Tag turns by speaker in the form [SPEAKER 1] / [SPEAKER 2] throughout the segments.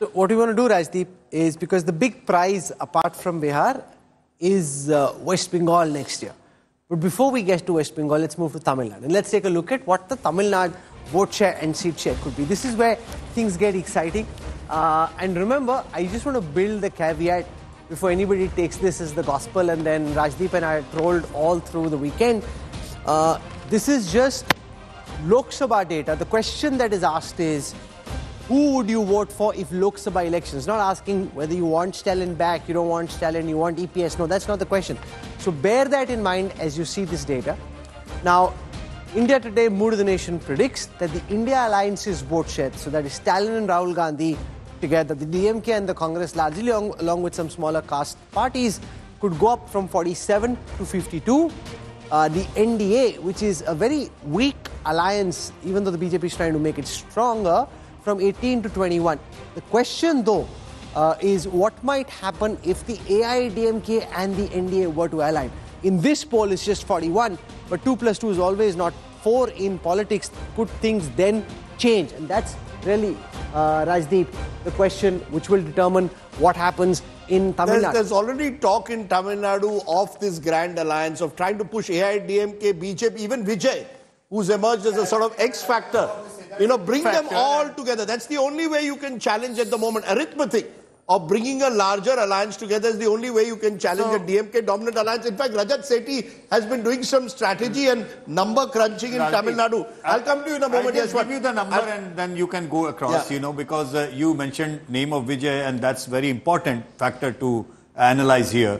[SPEAKER 1] So what we want to do, Rajdeep, is because the big prize apart from Bihar is West Bengal next year. But before we get to West Bengal, let's move to Tamil Nadu. And let's take a look at what the Tamil Nadu vote share and seat share could be. This is where things get exciting. And remember, I just want to build the caveat before anybody takes this as the gospel, and then Rajdeep and I trolled all through the weekend. This is just Lok Sabha data. The question that is asked is, who would you vote for if Lok Sabha elections? Not asking whether you want Stalin back, you don't want Stalin, you want EPS. No, that's not the question. So bear that in mind as you see this data. Now, India Today, Mood of the Nation predicts that the India Alliance's vote share, so that is Stalin and Rahul Gandhi together, the DMK and the Congress largely along with some smaller caste parties, could go up from 47 to 52. The NDA, which is a very weak alliance, even though the BJP is trying to make it stronger, from 18 to 21. The question, though, is what might happen if the AIADMK and the NDA were to align. In this poll, it's just 41, but 2 plus 2 is always not 4 in politics. Could things then change? And that's really, Rajdeep, the question which will determine what happens in Tamil Nadu.
[SPEAKER 2] There's already talk in Tamil Nadu of this grand alliance, of trying to push AIADMK-BJP, even Vijay, who's emerged as a sort of X factor. Bring them all together. That's the only way you can challenge at the moment. Arithmetic of bringing a larger alliance together is the only way you can challenge a DMK-dominant alliance. In fact, Rajat Sethi has been doing some strategy and number crunching in Tamil Nadu. I'll come to you in a moment.
[SPEAKER 3] I'll give you the number and then you can go across, because you mentioned name of Vijay, and that's very important factor to analyze here.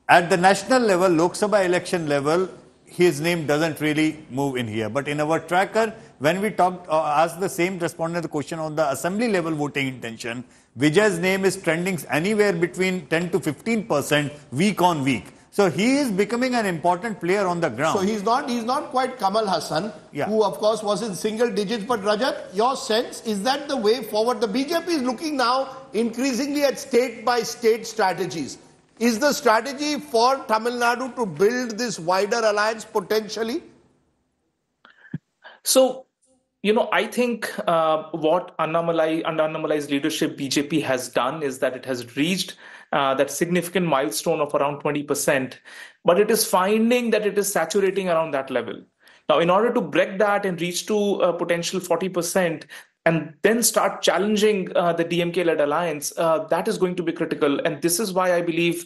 [SPEAKER 3] At the national level, Lok Sabha election level, his name doesn't really move in here. But in our tracker, when we asked the same respondent the question on the assembly level voting intention, Vijay's name is trending anywhere between 10 to 15% week on week. So he is becoming an important player on the ground.
[SPEAKER 2] So he's not quite Kamal Hassan, who of course was in single digits. But Rajat, your sense, is that the way forward? The BJP is looking now increasingly at state by state strategies. Is the strategy for Tamil Nadu to build this wider alliance potentially?
[SPEAKER 4] So, I think what under Annamalai's leadership BJP has done is that it has reached that significant milestone of around 20%, but it is finding that it is saturating around that level. Now, in order to break that and reach to a potential 40%, and then start challenging the DMK-led alliance, that is going to be critical. And this is why I believe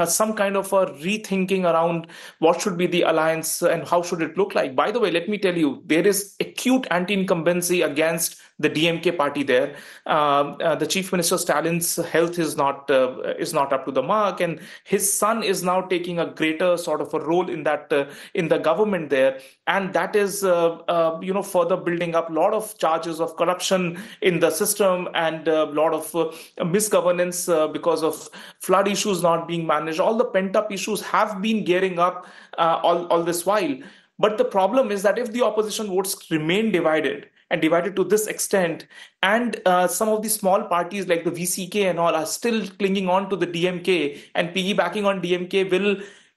[SPEAKER 4] some kind of a rethinking around what should be the alliance and how should it look like. By the way, let me tell you, there is acute anti-incumbency against the DMK party there. The Chief Minister Stalin's health is not up to the mark, and his son is now taking a greater sort of a role in that in the government there, and that is further building up a lot of charges of corruption in the system and a lot of misgovernance because of flood issues not being managed. All the pent-up issues have been gearing up all this while. But the problem is that if the opposition votes remain divided, and divided to this extent, and some of the small parties like the VCK and all are still clinging on to the DMK and piggybacking on DMK,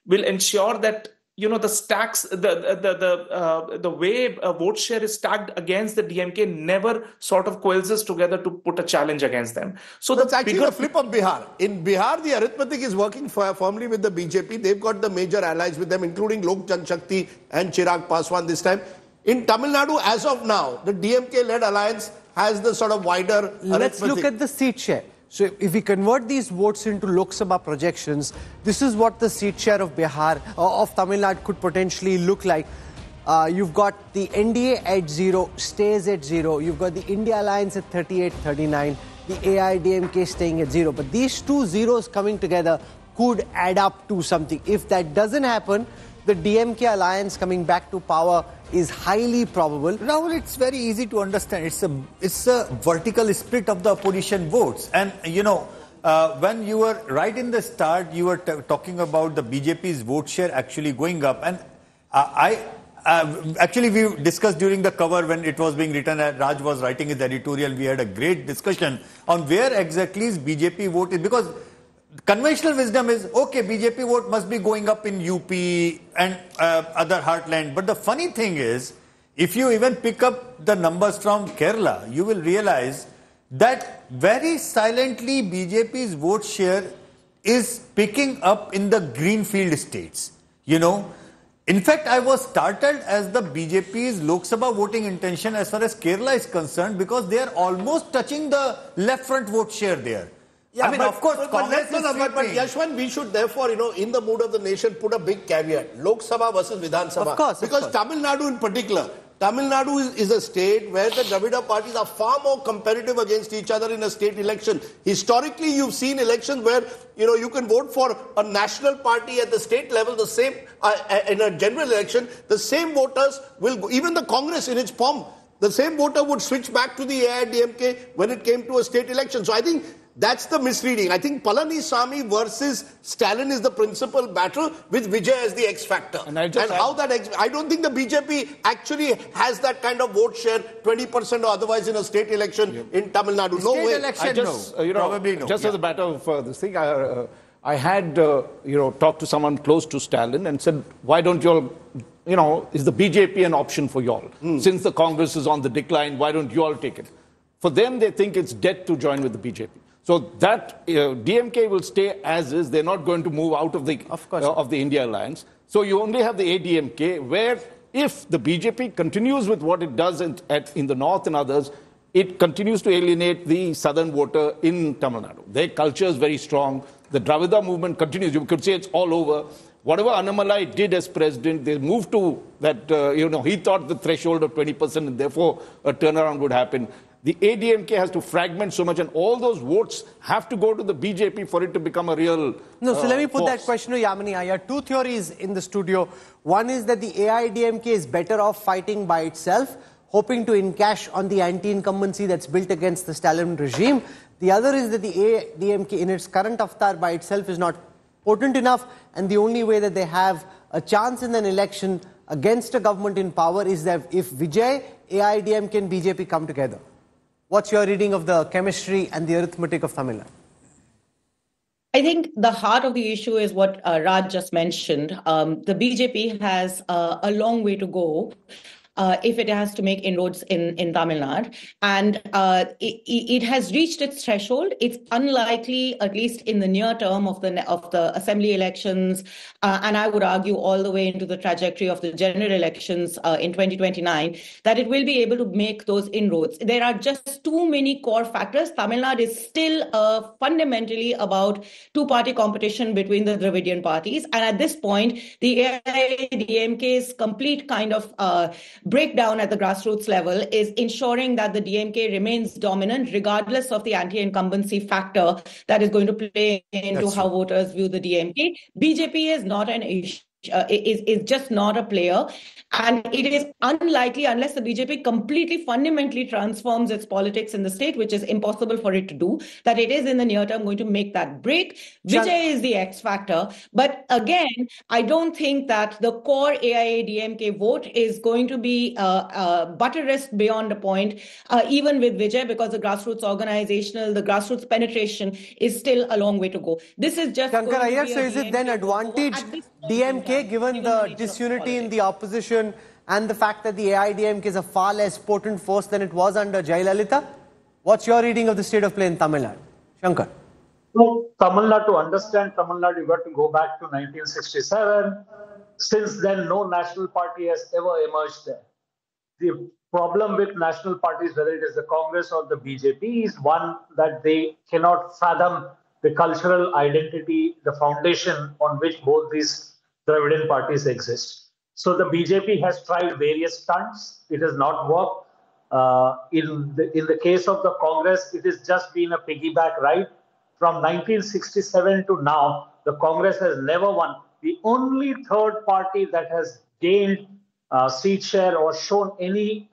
[SPEAKER 4] will ensure that the stacks, the way a vote share is stacked against the DMK never sort of coalesces together to put a challenge against them.
[SPEAKER 2] So that's actually the flip of Bihar. In Bihar, the arithmetic is working firmly with the BJP. They've got the major allies with them, including Lok Janshakti and Chirag Paswan this time. In Tamil Nadu, as of now, the DMK-led alliance has the sort of wider
[SPEAKER 1] Let's look at the seat share. So if we convert these votes into Lok Sabha projections, this is what the seat share of Bihar, of Tamil Nadu could potentially look like. You've got the NDA at 0, stays at 0. You've got the India Alliance at 38, 39. The AIADMK staying at 0. But these two zeros coming together could add up to something. If that doesn't happen, the DMK alliance coming back to power is highly probable.
[SPEAKER 3] Rahul, it's very easy to understand. It's a vertical split of the opposition votes. And, when you were right in the start, you were talking about the BJP's vote share actually going up. And actually, we discussed during the cover when it was being written, Raj was writing his editorial, we had a great discussion on where exactly is BJP vote is. Because conventional wisdom is, okay, BJP vote must be going up in UP and other heartland. But the funny thing is, if you even pick up the numbers from Kerala, you will realize that very silently BJP's vote share is picking up in the greenfield states. You know, in fact, I was startled as the BJP's Lok Sabha voting intention as far as Kerala is concerned, because they are almost touching the left front vote share there.
[SPEAKER 2] Yeah,
[SPEAKER 3] I mean, of course, Congress is
[SPEAKER 2] but
[SPEAKER 3] sweeping.
[SPEAKER 2] Yashwant, we should therefore, in the mood of the nation, put a big caveat. Lok Sabha versus Vidhan Sabha.
[SPEAKER 1] Of course.
[SPEAKER 2] Because Tamil Nadu in particular, Tamil Nadu is a state where the Dravida parties are far more competitive against each other in a state election. Historically, you've seen elections where, you can vote for a national party at the state level, the same, in a general election, the same voters will go, even the Congress in its form, the same voter would switch back to the AIADMK when it came to a state election. So I think that's the misreading. I think Palaniswamy versus Stalin is the principal battle, with Vijay as the X factor. And I don't think the BJP actually has that kind of vote share, 20% or otherwise in a state election in Tamil Nadu. No way.
[SPEAKER 3] Election, probably no.
[SPEAKER 5] Just as a matter of this thing, I had talked to someone close to Stalin and said, why don't you all, is the BJP an option for y'all? Since the Congress is on the decline, why don't you all take it? For them, they think it's dead to join with the BJP. So that DMK will stay as is. They're not going to move out of the India alliance. So you only have the ADMK, where if the BJP continues with what it does in the north and others, it continues to alienate the southern voter in Tamil Nadu. Their culture is very strong. The Dravida movement continues. You could say it's all over. Whatever Annamalai did as president, they moved to that, he thought the threshold of 20% and therefore a turnaround would happen. The ADMK has to fragment so much, and all those votes have to go to the BJP for it to become a real
[SPEAKER 1] No, so let me put
[SPEAKER 5] force.
[SPEAKER 1] that question to Yamini Iyer. Two theories in the studio. One is that the AIADMK is better off fighting by itself, hoping to encash on the anti-incumbency that's built against the Stalin regime. The other is that the AIADMK in its current avatar by itself is not potent enough, and the only way that they have a chance in an election against a government in power is that if Vijay, AIADMK and BJP come together. What's your reading of the chemistry and the arithmetic of Tamil Nadu?
[SPEAKER 6] I think the heart of the issue is what Raj just mentioned. The BJP has a long way to go if it has to make inroads in Tamil Nadu. And it has reached its threshold. It's unlikely, at least in the near term of the assembly elections, and I would argue all the way into the trajectory of the general elections in 2029, that it will be able to make those inroads. There are just too many core factors. Tamil Nadu is still fundamentally about two-party competition between the Dravidian parties. And at this point, the AIADMK's complete kind of breakdown at the grassroots level is ensuring that the DMK remains dominant regardless of the anti-incumbency factor that is going to play into how voters view the DMK. BJP is not an issue. Is just not a player, and it is unlikely, unless the BJP completely fundamentally transforms its politics in the state, which is impossible for it to do, that it is in the near term going to make that break. Vijay is the X factor, but again, I don't think that the core AIADMK vote is going to be buttressed beyond a point, even with Vijay, because the grassroots the grassroots penetration is still a long way to go. This is just
[SPEAKER 1] Shankar Iyer, so is it then advantage DMK, given the disunity in the opposition and the fact that the AIADMK is a far less potent force than it was under Jayalalitha? What's your reading of the state of play in Tamil Nadu? Shankar.
[SPEAKER 7] So, Tamil Nadu, to understand Tamil Nadu, you've got to go back to 1967. Since then, no national party has ever emerged there. The problem with national parties, whether it is the Congress or the BJP, is one that they cannot fathom the cultural identity, the foundation on which both these Dravidian parties exist. So the BJP has tried various stunts. It has not worked. In the case of the Congress, it has just been a piggyback ride. From 1967 to now, the Congress has never won. The only third party that has gained seat share or shown any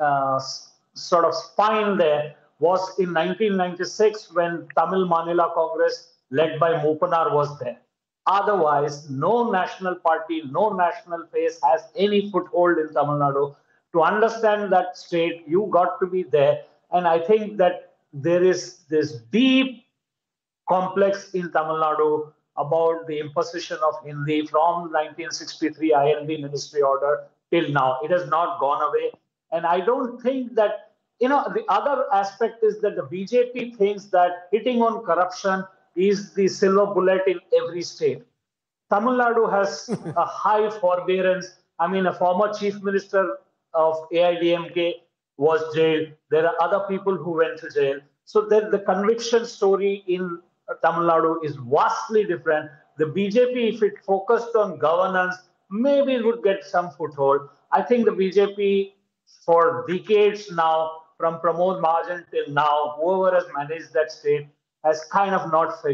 [SPEAKER 7] sort of spine there was in 1996 when Tamil Manila Congress, led by Moopanar, was there. Otherwise, no national party, no national face has any foothold in Tamil Nadu. To understand that state, you got to be there. And I think that there is this deep complex in Tamil Nadu about the imposition of Hindi from 1963 INB ministry order till now. It has not gone away. And I don't think that the other aspect is that the BJP thinks that hitting on corruption is the silver bullet in every state. Tamil Nadu has a high forbearance. I mean, a former chief minister of AIADMK was jailed. There are other people who went to jail. So the conviction story in Tamil Nadu is vastly different. The BJP, if it focused on governance, maybe it would get some foothold. I think the BJP, for decades now, from Pramod Mahajan till now, whoever has managed that state, has kind of not figured